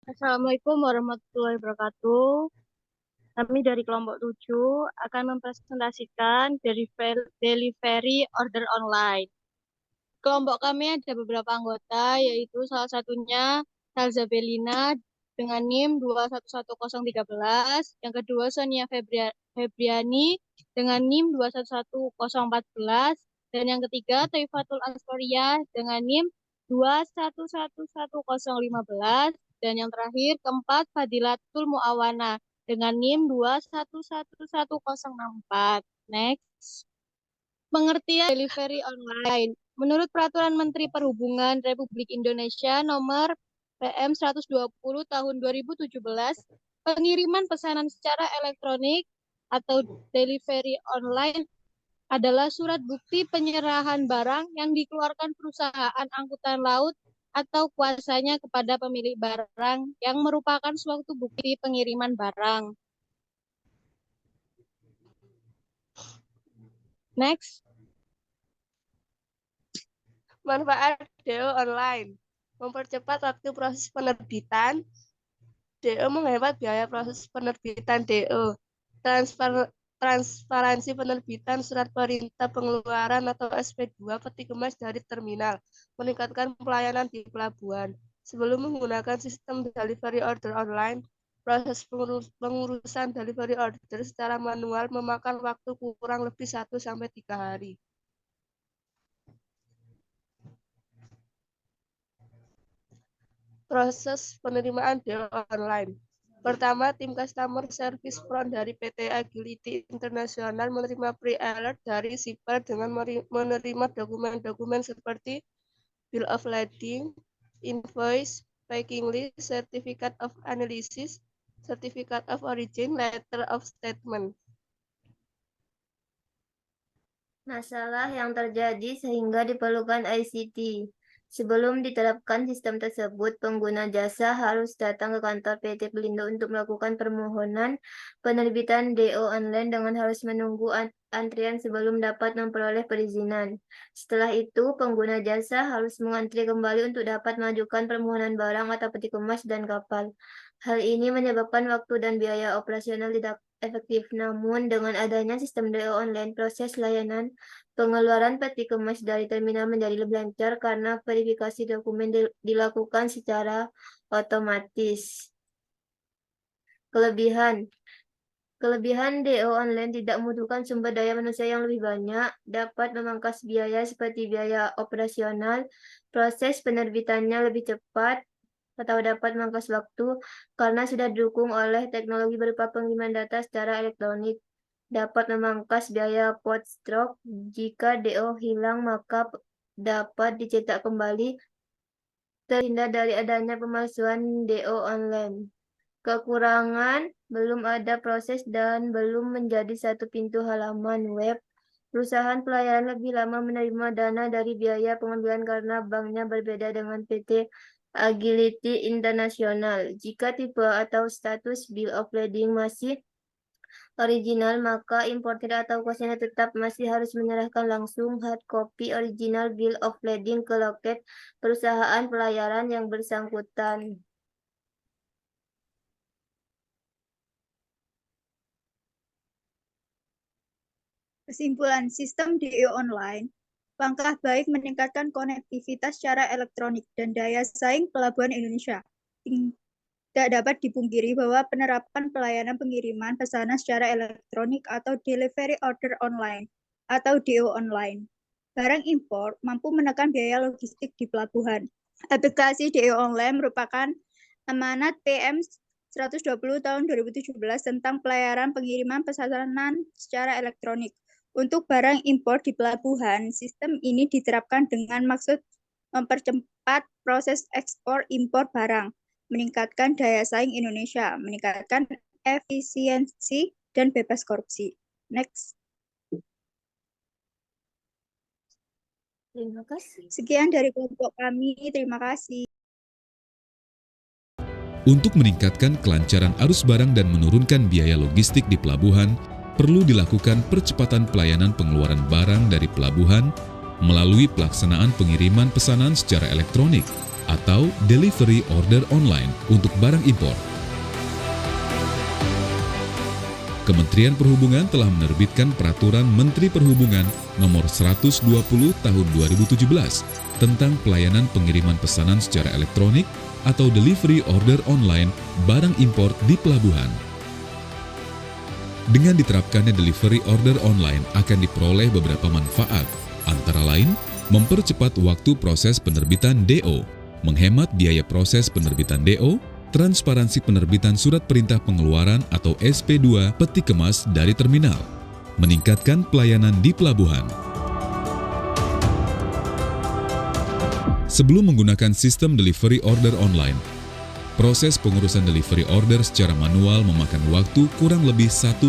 Assalamualaikum warahmatullahi wabarakatuh. Kami dari kelompok 7 akan mempresentasikan delivery order online. Kelompok kami ada beberapa anggota, yaitu salah satunya Salza Belina dengan NIM 211013, yang kedua Sonia Febriani dengan NIM 211014, dan yang ketiga Taifatul Astoria dengan NIM 211115, dan yang terakhir keempat Fadilatul Muawana dengan NIM 211164. Next. Pengertian delivery online. Menurut Peraturan Menteri Perhubungan Republik Indonesia Nomor PM 120 Tahun 2017, pengiriman pesanan secara elektronik atau delivery online adalah surat bukti penyerahan barang yang dikeluarkan perusahaan angkutan laut atau kuasanya kepada pemilik barang yang merupakan suatu bukti pengiriman barang. Next. Manfaat DO online. Mempercepat waktu proses penerbitan. DO menghemat biaya proses penerbitan DO. Transparansi penerbitan surat perintah pengeluaran atau SP2 peti kemas dari terminal. Meningkatkan pelayanan di pelabuhan. Sebelum menggunakan sistem delivery order online, proses pengurusan delivery order secara manual memakan waktu kurang lebih 1-3 hari. Proses penerimaan DO online. Pertama, tim Customer Service Front dari PT Agility International menerima pre-alert dari shipper dengan menerima dokumen-dokumen seperti Bill of Lading, Invoice, Packing List, Certificate of Analysis, Certificate of Origin, Letter of Statement. Masalah yang terjadi sehingga diperlukan ICT. Sebelum diterapkan sistem tersebut, pengguna jasa harus datang ke kantor PT Pelindo untuk melakukan permohonan penerbitan DO online dengan harus menunggu antrian sebelum dapat memperoleh perizinan. Setelah itu, pengguna jasa harus mengantri kembali untuk dapat mengajukan permohonan barang atau peti kemas dan kapal. Hal ini menyebabkan waktu dan biaya operasional tidak efektif. Namun, dengan adanya sistem DO online, proses layanan pengeluaran peti kemas dari terminal menjadi lebih lancar karena verifikasi dokumen dilakukan secara otomatis. Kelebihan DO online tidak membutuhkan sumber daya manusia yang lebih banyak, dapat memangkas biaya seperti biaya operasional, proses penerbitannya lebih cepat, atau dapat memangkas waktu karena sudah didukung oleh teknologi berupa pengiriman data secara elektronik. Dapat memangkas biaya post-stroke. Jika DO hilang, maka dapat dicetak kembali, terhindar dari adanya pemalsuan DO online. Kekurangan, belum ada proses dan belum menjadi satu pintu halaman web. Perusahaan pelayanan lebih lama menerima dana dari biaya pengambilan karena banknya berbeda dengan PT Agility International. Jika tipe atau status Bill of Lading masih original, maka importer atau kuasanya tetap masih harus menyerahkan langsung hard copy original Bill of Lading ke loket perusahaan pelayaran yang bersangkutan. Kesimpulan sistem DO online, langkah baik meningkatkan konektivitas secara elektronik dan daya saing pelabuhan Indonesia. Tidak dapat dipungkiri bahwa penerapan pelayanan pengiriman pesanan secara elektronik atau delivery order online atau DO online barang impor mampu menekan biaya logistik di pelabuhan. Aplikasi DO online merupakan amanat PM 120 tahun 2017 tentang pelayanan pengiriman pesanan secara elektronik. Untuk barang impor di pelabuhan, sistem ini diterapkan dengan maksud mempercepat proses ekspor impor barang, meningkatkan daya saing Indonesia, meningkatkan efisiensi, dan bebas korupsi. Next. Terima kasih. Sekian dari kelompok kami. Terima kasih. Untuk meningkatkan kelancaran arus barang dan menurunkan biaya logistik di pelabuhan, perlu dilakukan percepatan pelayanan pengeluaran barang dari pelabuhan melalui pelaksanaan pengiriman pesanan secara elektronik atau Delivery Order Online untuk barang impor. Kementerian Perhubungan telah menerbitkan Peraturan Menteri Perhubungan Nomor 120 Tahun 2017 tentang pelayanan pengiriman pesanan secara elektronik atau Delivery Order Online barang impor di pelabuhan. Dengan diterapkannya Delivery Order Online akan diperoleh beberapa manfaat, antara lain mempercepat waktu proses penerbitan DO, menghemat biaya proses penerbitan DO, transparansi penerbitan surat perintah pengeluaran atau SP2 peti kemas dari terminal, meningkatkan pelayanan di pelabuhan. Sebelum menggunakan sistem Delivery Order Online, proses pengurusan delivery order secara manual memakan waktu kurang lebih 1-3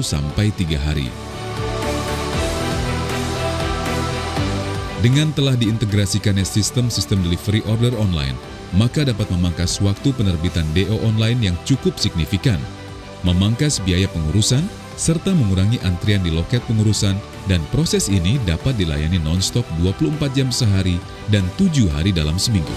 hari. Dengan telah diintegrasikannya sistem-sistem delivery order online, maka dapat memangkas waktu penerbitan DO online yang cukup signifikan, memangkas biaya pengurusan, serta mengurangi antrian di loket pengurusan, dan proses ini dapat dilayani non-stop 24 jam sehari dan 7 hari dalam seminggu.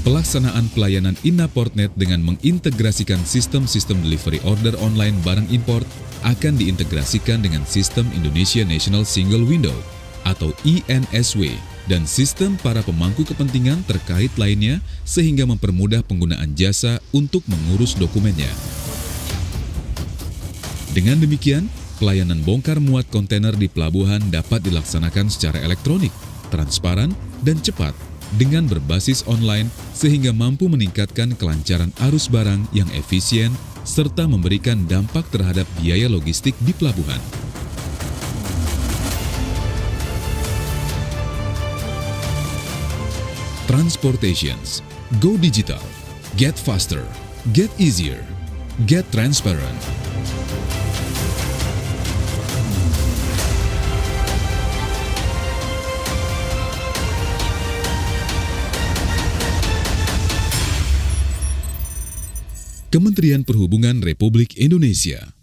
Pelaksanaan pelayanan InnaPortNet dengan mengintegrasikan sistem-sistem delivery order online barang import akan diintegrasikan dengan sistem Indonesia National Single Window atau INSW dan sistem para pemangku kepentingan terkait lainnya sehingga mempermudah penggunaan jasa untuk mengurus dokumennya. Dengan demikian, pelayanan bongkar muat kontainer di pelabuhan dapat dilaksanakan secara elektronik, transparan, dan cepat dengan berbasis online sehingga mampu meningkatkan kelancaran arus barang yang efisien serta memberikan dampak terhadap biaya logistik di pelabuhan. Transportations. Go digital. Get faster. Get easier. Get transparent. Kementerian Perhubungan Republik Indonesia.